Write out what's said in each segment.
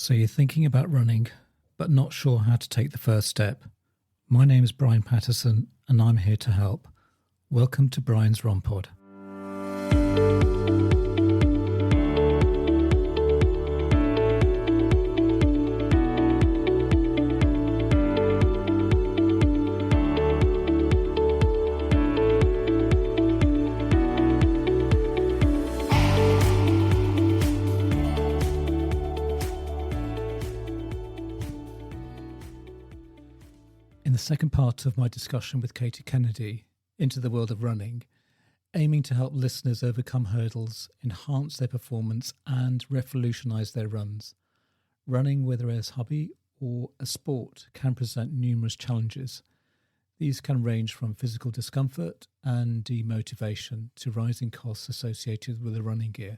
So you're thinking about running, but not sure how to take the first step. My name is Brian Patterson, and I'm here to help. Welcome to Brian's Run Pod. In the second part of my discussion with Katy Kennedy, Into the World of Running, aiming to help listeners overcome hurdles, enhance their performance and revolutionize their runs. Running, whether as a hobby or a sport, can present numerous challenges. These can range from physical discomfort and demotivation to rising costs associated with the running gear.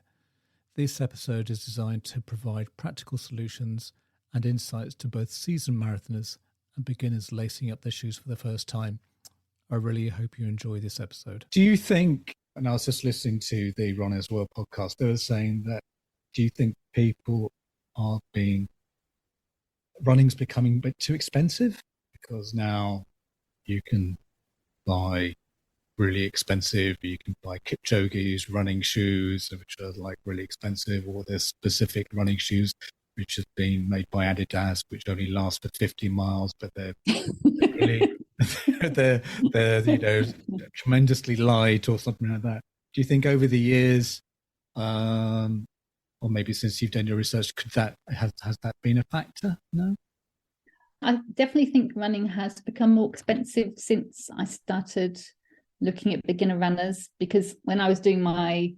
This episode is designed to provide practical solutions and insights to both seasoned marathoners and beginners lacing up their shoes for the first time. I really hope you enjoy this episode. Do you think, and I was just listening to the Runners World podcast, they were saying that, do you think people are running's becoming a bit too expensive? Because now you can buy really expensive, you can buy Kipchoge's running shoes, which are like really expensive, or there's specific running shoes which have been made by Adidas, which only last for 50 miles, but they're really, they're tremendously light or something like that. Do you think over the years, or maybe since you've done your research, has that been a factor? No? I definitely think running has become more expensive since I started looking at beginner runners, because when I was doing my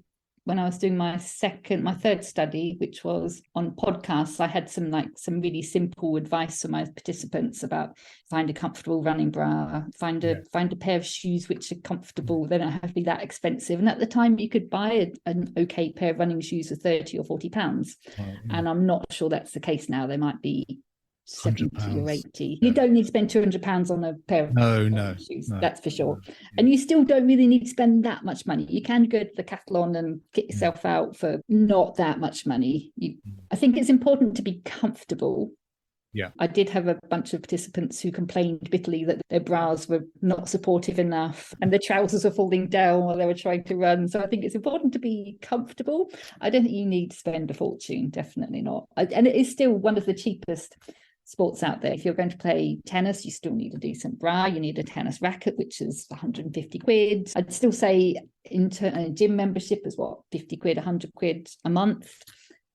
third study, which was on podcasts, I had some really simple advice for my participants about find a comfortable running bra, find a pair of shoes which are comfortable. They don't have to be that expensive. And at the time, you could buy an okay pair of running shoes for £30 or £40. And I'm not sure that's the case now. They might be 70 or 80. You don't need to spend £200 on a pair of shoes, that's for sure. No. And you still don't really need to spend that much money. You can go to the Decathlon and get yourself out for not that much money. I think it's important to be comfortable. Yeah, I did have a bunch of participants who complained bitterly that their bras were not supportive enough and their trousers were falling down while they were trying to run. So I think it's important to be comfortable. I don't think you need to spend a fortune, definitely not. And it is still one of the cheapest sports out there. If you're going to play tennis, you still need a decent bra. You need a tennis racket, which is 150 quid. I'd still say a gym membership is 50 quid, 100 quid a month.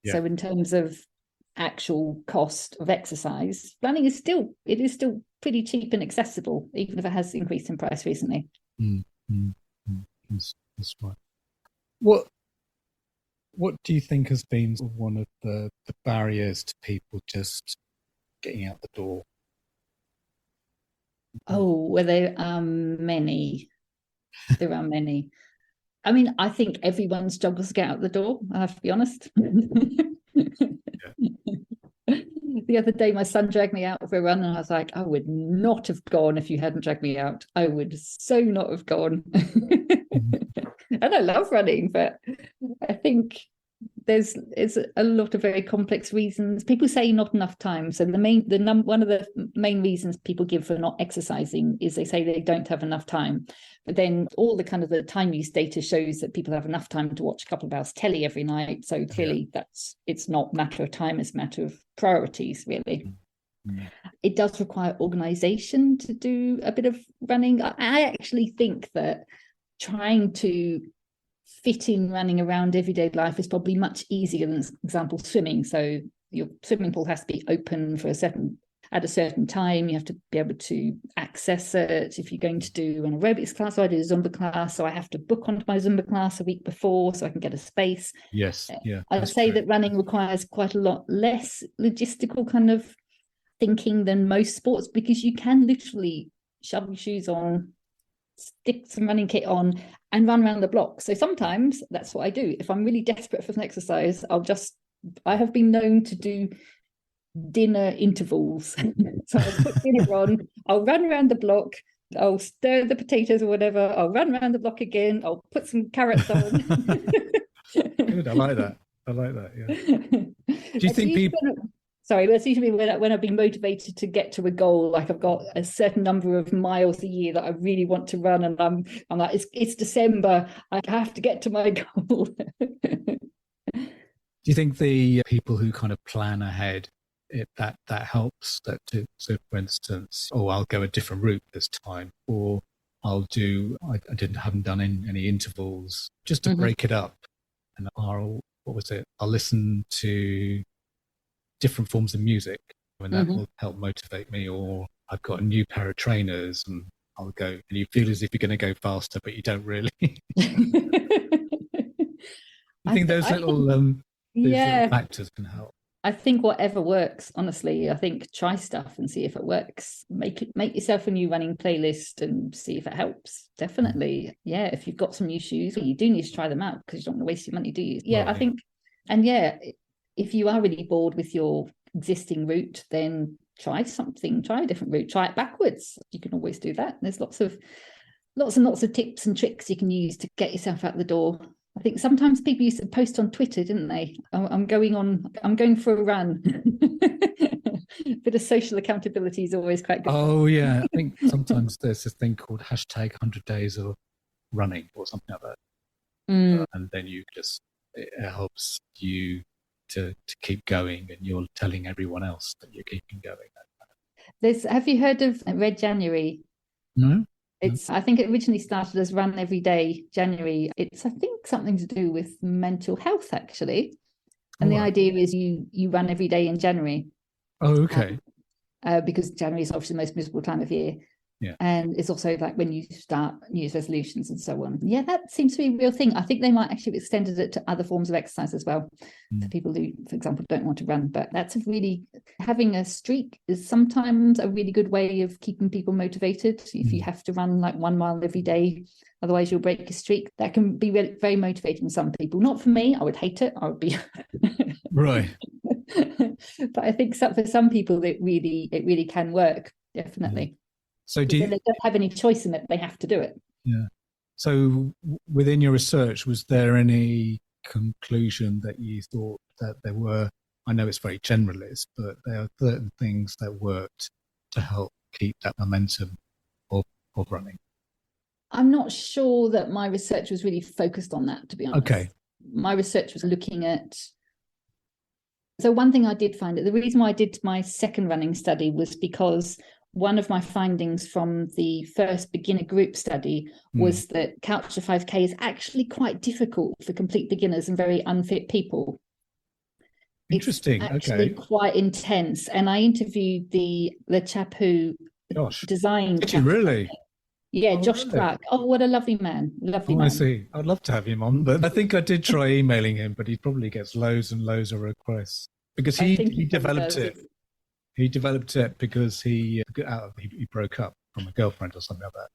Yeah. So in terms of actual cost of exercise, running is still pretty cheap and accessible, even if it has increased in price recently. That's right. What do you think has been one of the barriers to people just getting out the door? There are many. There are many. I mean, I think everyone struggles to get out the door, I have to be honest. The other day, my son dragged me out for a run, and I was like, I would not have gone if you hadn't dragged me out. I would so not have gone. And I love running, but I think there's a lot of very complex reasons. People say not enough time. So one of the main reasons people give for not exercising is they say they don't have enough time. But then all the kind of the time use data shows that people have enough time to watch a couple of hours telly every night. So clearly it's not a matter of time, it's a matter of priorities, really. Mm-hmm. It does require organisation to do a bit of running. I actually think that trying to fit in running around everyday life is probably much easier than, for example, swimming. So your swimming pool has to be open at a certain time. You have to be able to access it. If you're going to do an aerobics class, so I do a Zumba class, so I have to book onto my Zumba class a week before so I can get a space. Yes, yeah. I'd say that running requires quite a lot less logistical kind of thinking than most sports, because you can literally shove your shoes on, stick some running kit on and run around the block. So sometimes that's what I do. If I'm really desperate for some exercise, I have been known to do dinner intervals. So I'll put dinner on, I'll run around the block, I'll stir the potatoes or whatever, I'll run around the block again, I'll put some carrots on. Good, I like that, yeah. Do you think people... Sorry, that's usually when I've been motivated to get to a goal, like I've got a certain number of miles a year that I really want to run, and I'm like, it's December, I have to get to my goal. Do you think the people who kind of plan ahead, that helps? So for instance, I'll go a different route this time, or I haven't done any intervals, just to break it up, and I'll listen to different forms of music, and that will help motivate me. Or I've got a new pair of trainers, and I'll go, and you feel as if you're going to go faster, but you don't really. I think those little factors can help. I think whatever works, honestly. I think try stuff and see if it works. Make yourself a new running playlist and see if it helps. Definitely. Yeah, if you've got some new shoes, you do need to try them out, because you don't want to waste your money, do you? Yeah, right. I think, and yeah, if you are really bored with your existing route, then try a different route, try it backwards. You can always do that. There's lots and lots of tips and tricks you can use to get yourself out the door. I think sometimes people used to post on Twitter, didn't they? I'm going for a run. Bit of social accountability is always quite good. Oh yeah, I think sometimes there's this thing called hashtag 100 days of running or something like that. And then it helps you to keep going, and you're telling everyone else that you're keeping going. Have you heard of Red January? No. I think it originally started as Run Every Day January. It's, I think, something to do with mental health, actually. And the idea is you run every day in January. Oh, okay. Because January is obviously the most miserable time of year. Yeah. And it's also like when you start New Year's resolutions and so on. Yeah, that seems to be a real thing. I think they might actually have extended it to other forms of exercise as well, for people who, for example, don't want to run. But that's having a streak is sometimes a really good way of keeping people motivated. If you have to run like 1 mile every day, otherwise you'll break your streak. That can be very motivating for some people. Not for me. I would hate it. I would be right. But I think for some people it really can work. Definitely. So they don't have any choice in it, they have to do it. Yeah. So within your research, was there any conclusion that you thought that there were, I know it's very generalist, but there are certain things that worked to help keep that momentum of running? I'm not sure that my research was really focused on that, to be honest. Okay. My research was looking at, so one thing I did find, the reason why I did my second running study was because one of my findings from the first beginner group study was that Couch to 5K is actually quite difficult for complete beginners and very unfit people. Interesting. It's actually quite intense. And I interviewed the chap who designed. Did you really? Yeah, Josh Clark. Oh, what a lovely man. Lovely man. I see. I'd love to have him on, but I think I did try emailing him, but he probably gets loads and loads of requests because he developed it. He developed it because he broke up from a girlfriend or something like that.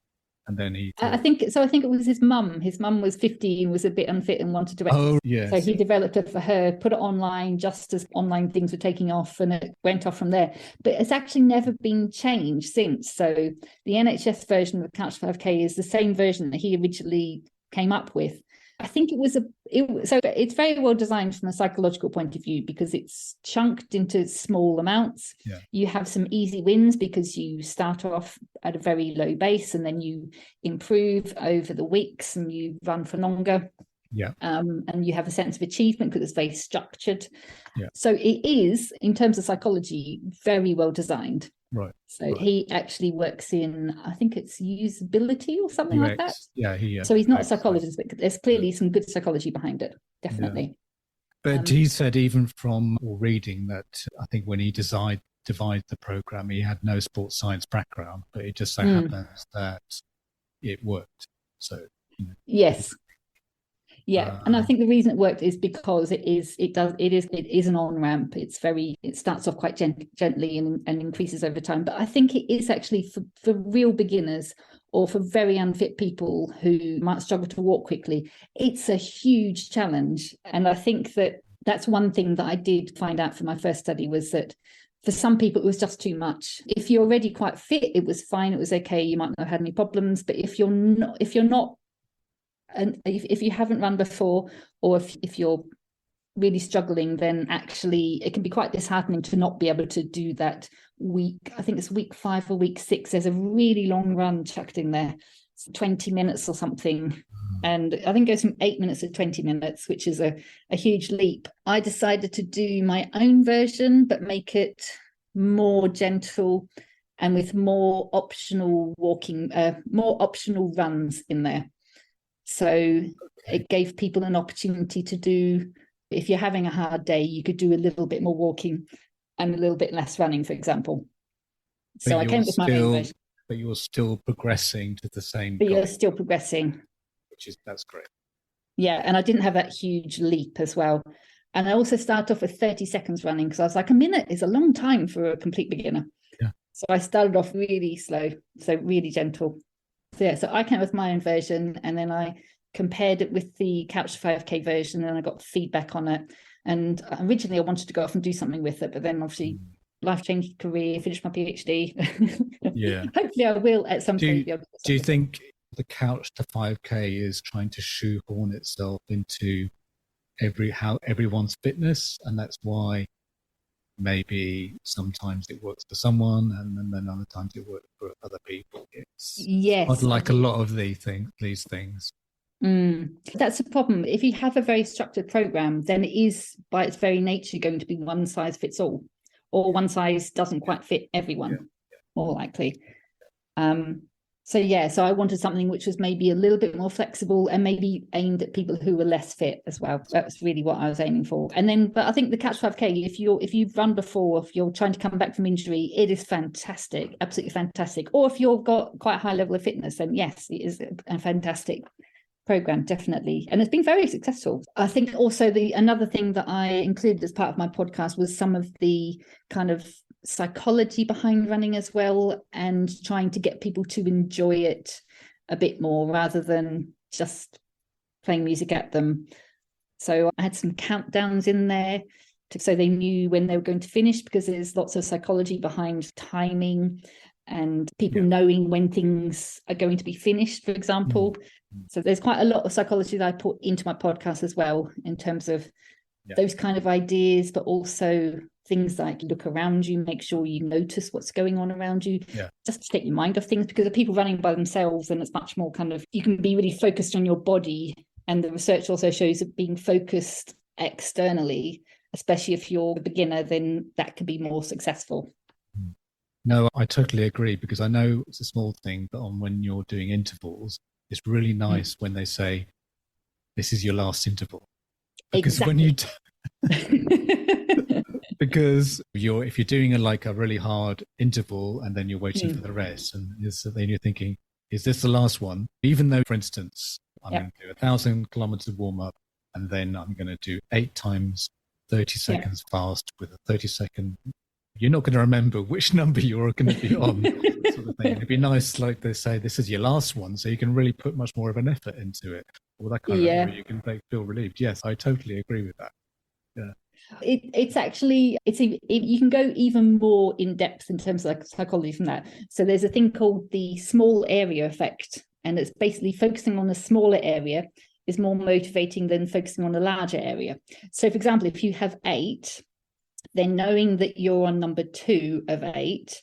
And then I think it was his mum. His mum was 50 and was a bit unfit and wanted to exercise. Oh, yes. So he developed it for her, put it online just as online things were taking off, and it went off from there. But it's actually never been changed since. So the NHS version of Couch 5K is the same version that he originally came up with. I think so it's very well designed from a psychological point of view because it's chunked into small amounts. Yeah. You have some easy wins because you start off at a very low base and then you improve over the weeks and you run for longer. Yeah. And you have a sense of achievement because it's very structured. Yeah. So it is, in terms of psychology, very well designed. Right. So he actually works in, I think it's usability or something UX. like that. Yeah. So he's not a psychologist, but there's clearly some good psychology behind it. Definitely. Yeah. But he said, even from reading, that I think when he devised the program, he had no sports science background, but it just so happens that it worked. So yes. Yeah, and I think the reason it worked is because it is an on-ramp. It starts off quite gently and increases over time. But I think it is actually for real beginners or for very unfit people who might struggle to walk quickly. It's a huge challenge. And I think that's one thing that I did find out from my first study was that for some people, it was just too much. If you're already quite fit, it was fine. It was okay. You might not have had any problems. But if you're not, and if you haven't run before, or if you're really struggling, then actually it can be quite disheartening to not be able to do that week. I think it's week 5 or week 6. There's a really long run chucked in there, it's 20 minutes or something. And I think it goes from 8 minutes to 20 minutes, which is a huge leap. I decided to do my own version, but make it more gentle and with more optional walking, more optional runs in there. So it gave people an opportunity to do, if you're having a hard day, you could do a little bit more walking and a little bit less running, for example. So I came with my own version. But you're still progressing to the same But goal. you're still progressing. That's great. Yeah, and I didn't have that huge leap as well. And I also started off with 30 seconds running, because I was like, a minute is a long time for a complete beginner. Yeah. So I started off really slow, so really gentle. So yeah, so I came with my own version, and then I compared it with the Couch 5K version, and I got feedback on it. And originally I wanted to go off and do something with it, but then obviously life changed career, finished my PhD. Yeah. Hopefully I will at some point be able to do Do you think the Couch to 5K is trying to shoehorn itself into everyone's fitness, and that's why maybe sometimes it works for someone and then other times it works for other people? It's like a lot of these things. That's a problem. If you have a very structured program, then it is by its very nature going to be one size fits all, or one size doesn't quite fit everyone, more likely. So I wanted something which was maybe a little bit more flexible and maybe aimed at people who were less fit as well. That was really what I was aiming for. And then, but I think the Couch 5K, if you've run before, if you're trying to come back from injury, it is fantastic, absolutely fantastic. Or if you've got quite a high level of fitness, then yes, it is a fantastic program, definitely. And it's been very successful. I think also another thing that I included as part of my podcast was some of the kind of psychology behind running as well, and trying to get people to enjoy it a bit more rather than just playing music at them. So I had some countdowns in there so they knew when they were going to finish, because there's lots of psychology behind timing and people knowing when things are going to be finished, for example. So there's quite a lot of psychology that I put into my podcast as well, in terms of those kind of ideas, but also things like look around you, make sure you notice what's going on around you, just to take your mind off things, because of people running by themselves, and it's much more kind of, you can be really focused on your body. And the research also shows that being focused externally, especially if you're a beginner, then that could be more successful. No, I totally agree, because I know it's a small thing, but when you're doing intervals, it's really nice when they say, this is your last interval. Because when you because if you're doing a really hard interval and then you're waiting for the rest, and then you're thinking, is this the last one? Even though, for instance, I'm going to do 1,000 kilometers warm up, and then I'm going to do 8 times 30 seconds fast with a 30-second. You're not going to remember which number you're going to be on, sort of thing. It'd be nice, like they say, this is your last one, so you can really put much more of an effort into it. All that kind of where you can feel relieved. Yes, I totally agree with that. Yeah. It's actually, you can go even more in depth in terms of psychology from that. So there's a thing called the small area effect, and it's basically focusing on a smaller area is more motivating than focusing on a larger area. So for example, if you have 8, then knowing that you're on number 2 of 8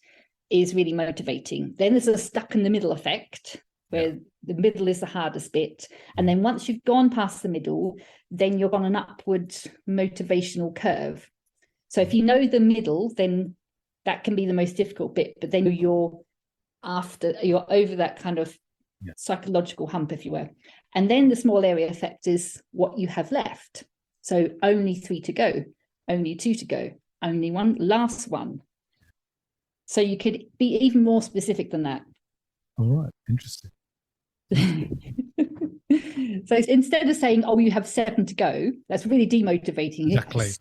is really motivating. Then there's a stuck in the middle effect, where the middle is the hardest bit. And then once you've gone past the middle, then you're on an upward motivational curve. So if you know the middle, then that can be the most difficult bit, but then you're over that kind of psychological hump, if you were. And then the small area effect is what you have left. So only 3 to go, only 2 to go, only one, last one. So you could be even more specific than that. All right, interesting. So instead of saying, oh, you have 7 to go, that's really demotivating. Exactly.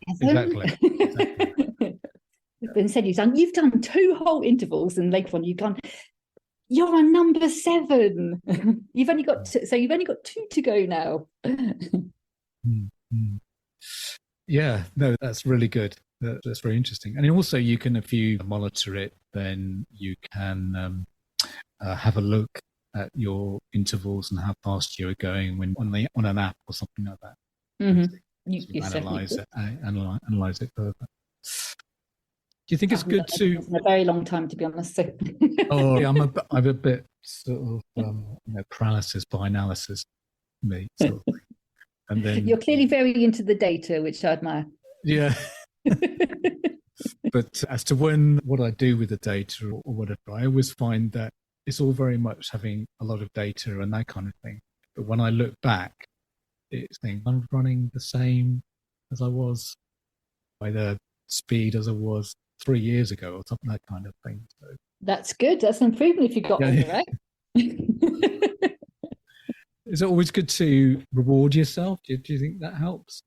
But instead you've done 2 whole intervals, and later on you've gone, you're on number 7. You've only got 2 to go now. Yeah, no, that's really good. That's very interesting. And also you can, if you monitor it, then you can have a look at your intervals and how fast you're going on an app or something like that. analyze it further. Do you think it's good to? A very long time, to be honest. So. Oh, yeah, I'm a bit sort of paralysis by analysis, me sort of thing. And then you're clearly very into the data, which I admire. Yeah. But as to what I do with the data or whatever, I always find that it's all very much having a lot of data and that kind of thing. But when I look back, it's saying I'm running the same as I was by the speed as I was 3 years ago or something, that kind of thing. So that's good. That's an improvement if you got there, right? Is it always good to reward yourself? Do you think that helps?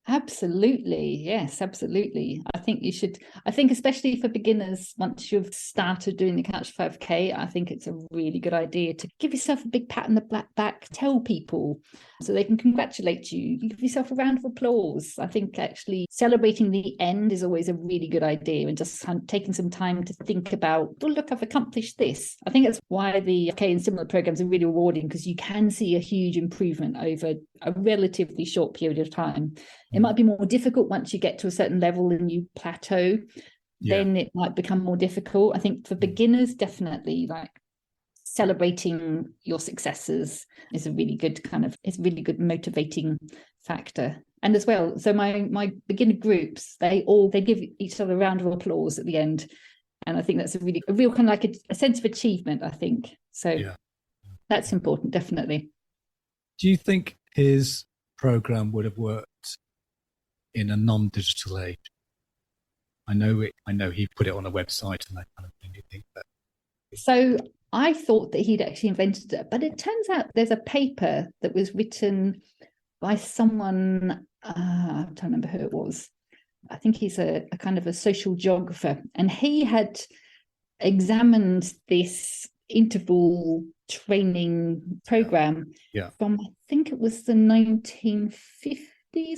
Absolutely. Yes, absolutely. I think you should. I think especially for beginners, once you've started doing the Couch 5K, I think it's a really good idea to give yourself a big pat on the back, tell people so they can congratulate you. You give yourself a round of applause. I think actually celebrating the end is always a really good idea, and just taking some time to think about, oh, look, I've accomplished this. I think that's why the K and similar programs are really rewarding, because you can see a huge improvement over a relatively short period of time. It might be more difficult once you get to a certain level and you plateau. Then it might become more difficult. I think for beginners, definitely, like, celebrating your successes is a really good motivating factor. And as well, so my beginner groups, they give each other a round of applause at the end. And I think that's a real kind of like a sense of achievement, I think. So that's important, definitely. Do you think his program would have worked in a non-digital age? I know he put it on a website and that kind of thing. Do you think that? So I thought that he'd actually invented it, but it turns out there's a paper that was written by someone, I'm trying to remember who it was. I think he's a kind of a social geographer, and he had examined this interval training program from, I think it was the 1950s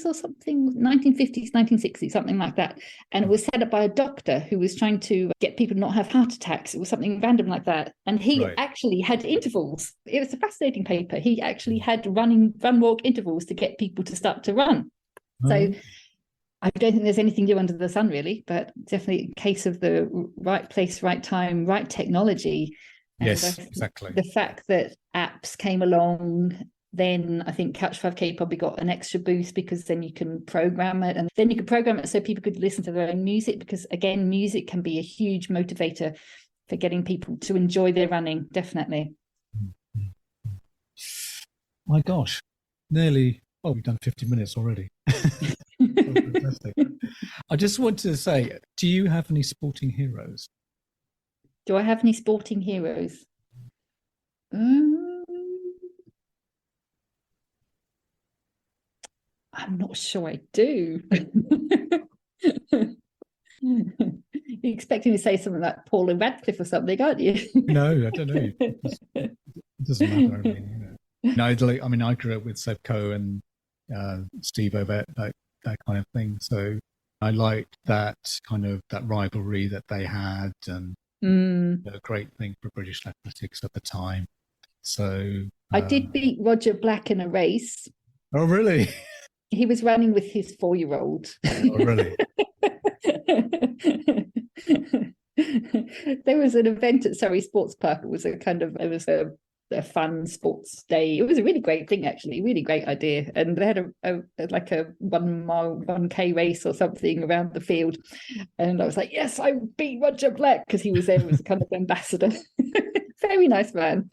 or something, 1950s, 1960s, something like that. And it was set up by a doctor who was trying to get people to not have heart attacks. It was something random like that. And he actually had intervals. It was a fascinating paper. He actually had run walk intervals to get people to start to run. So I don't think there's anything new under the sun, really, but definitely a case of the right place, right time, right technology. Yes, exactly. The fact that apps came along, then I think Couch 5K probably got an extra boost, because then you can program it, and then you can program it so people could listen to their own music, because again, music can be a huge motivator for getting people to enjoy their running, definitely. My gosh, we've done 50 minutes already. Fantastic. I just want to say, do you have any sporting heroes? Do I have any sporting heroes? I'm not sure I do. You're expecting me to say something like Paula Radcliffe or something, aren't you? No, I don't know. It doesn't matter. I mean, I grew up with Seb Coe and Steve Ovett, that kind of thing. So I liked that rivalry that they had, and a great thing for British athletics at the time. So I did beat Roger Black in a race. Oh, really? He was running with his 4-year-old. Oh, really? There was an event at Surrey Sports Park. It was a fun sports day. It was a really great thing, actually, really great idea. And they had a 1 mile 1K race or something around the field. And I was like, yes, I beat Roger Black, because he was there as a kind of ambassador. Very nice man.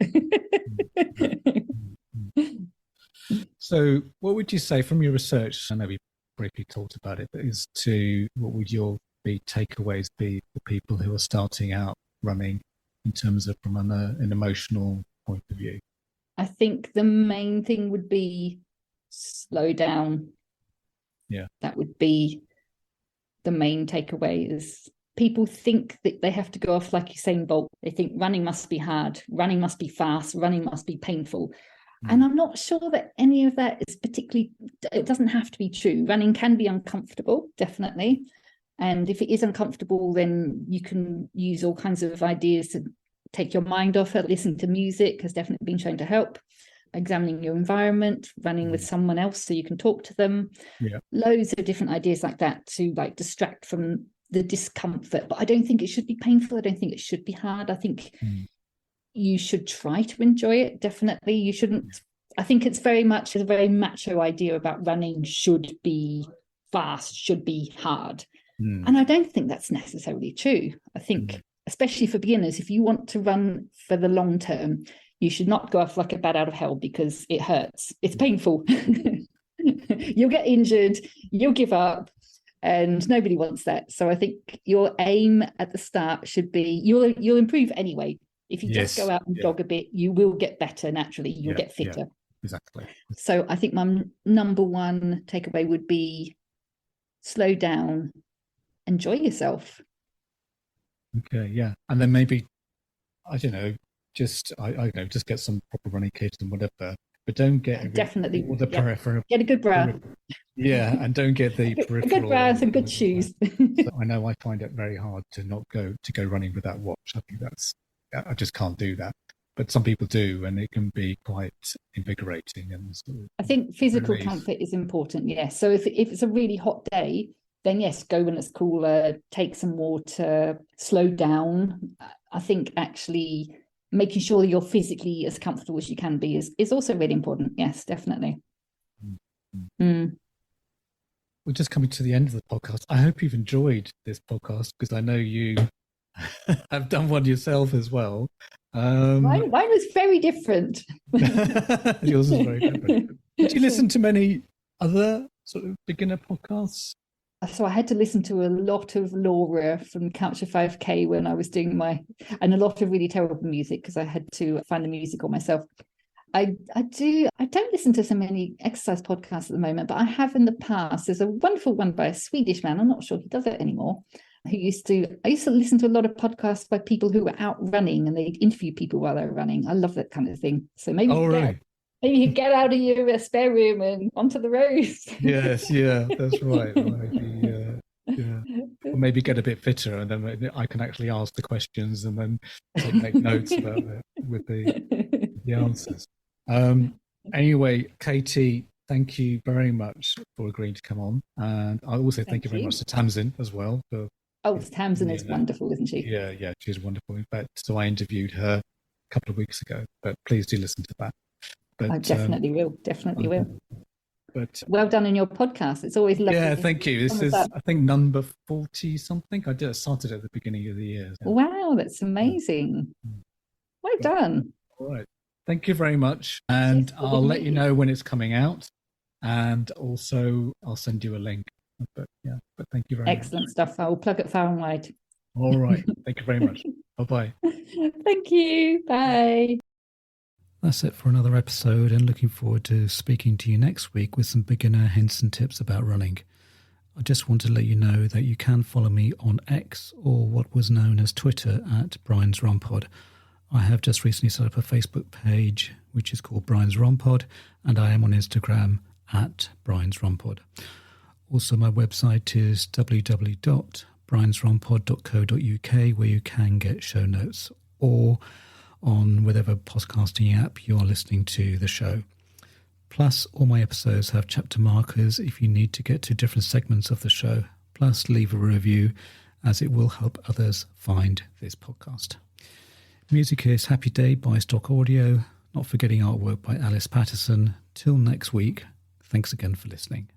So what would you say from your research? I know we briefly talked about it, but what would your big takeaways be for people who are starting out running, in terms of from an emotional point of view? I think the main thing would be slow down. Yeah. That would be the main takeaway. Is people think that they have to go off like Usain Bolt. They think running must be hard, running must be fast, running must be painful. And I'm not sure that any of that is particularly, it doesn't have to be true. Running can be uncomfortable, definitely. And if it is uncomfortable, then you can use all kinds of ideas to take your mind off it. Listen to music has definitely been shown to help. examining your environment, running with someone else so you can talk to them. Yeah. Loads of different ideas like that to like distract from the discomfort. But I don't think it should be painful. I don't think it should be hard. I think you should try to enjoy it. Definitely. You shouldn't. I think it's very much a very macho idea about running should be fast, should be hard. And I don't think that's necessarily true. I think, especially for beginners, if you want to run for the long term, you should not go off like a bat out of hell because it hurts. It's painful. You'll get injured, you'll give up, and nobody wants that. So I think your aim at the start should be, you'll improve anyway. If you just go out and jog a bit, you will get better naturally. You'll get fitter. Exactly. So I think my number one takeaway would be slow down, enjoy yourself. Okay, yeah. And then maybe, I don't know, just just get some proper running kit and whatever, but don't get definitely all the peripheral. Get a good bra. Yeah, and don't get the peripheral. A good bra and some good shoes. So I know I find it very hard to not go running without watch. I think I just can't do that. But some people do, and it can be quite invigorating. And I think physical comfort is important. Yes. So if it's a really hot day, then yes, go when it's cooler, take some water, slow down. I think actually making sure you're physically as comfortable as you can be is also really important. Yes, definitely. We're just coming to the end of the podcast. I hope you've enjoyed this podcast because I know you have done one yourself as well. Mine was very different. Yours is very different. Did you listen to many other sort of beginner podcasts? So I had to listen to a lot of Laura from Couch of 5K when I was doing and a lot of really terrible music because I had to find the music all myself. I don't listen to so many exercise podcasts at the moment, but I have in the past. There's a wonderful one by a Swedish man. I'm not sure he does it anymore. I used to listen to a lot of podcasts by people who were out running and they interview people while they're running. I love that kind of thing. So maybe maybe you get out of your spare room and onto the road. Yes, yeah, that's right. Or maybe get a bit fitter, and then I can actually ask the questions and then make notes about it with the answers. Anyway, Katy, thank you very much for agreeing to come on, and I also thank you very much to Tamsin as well. Tamsin is wonderful, isn't she? Yeah, she's wonderful. In fact, so I interviewed her a couple of weeks ago, but please do listen to that. But, I definitely will. But well done in your podcast. It's always lovely. Yeah, thank you. This is, I think, number 40 something. I started at the beginning of the year. So. Wow, that's amazing. Well done. All right. Thank you very much. And I'll let you know when it's coming out. And also, I'll send you a link. But thank you very much. Excellent stuff. I will plug it far and wide. All right. Thank you very much. Bye-bye. Thank you. Bye. That's it for another episode, and looking forward to speaking to you next week with some beginner hints and tips about running. I just want to let you know that you can follow me on X, or what was known as Twitter, at Brian's Run Pod. I have just recently set up a Facebook page which is called Brian's Run Pod, and I am on Instagram at Brian's Run Pod. Also, my website is www.briansrunpod.co.uk, where you can get show notes, or on whatever podcasting app you're listening to the show. Plus, all my episodes have chapter markers if you need to get to different segments of the show. Plus, leave a review, as it will help others find this podcast. Music is Happy Day by Stock Audio, not forgetting artwork by Alice Patterson. Till next week, thanks again for listening.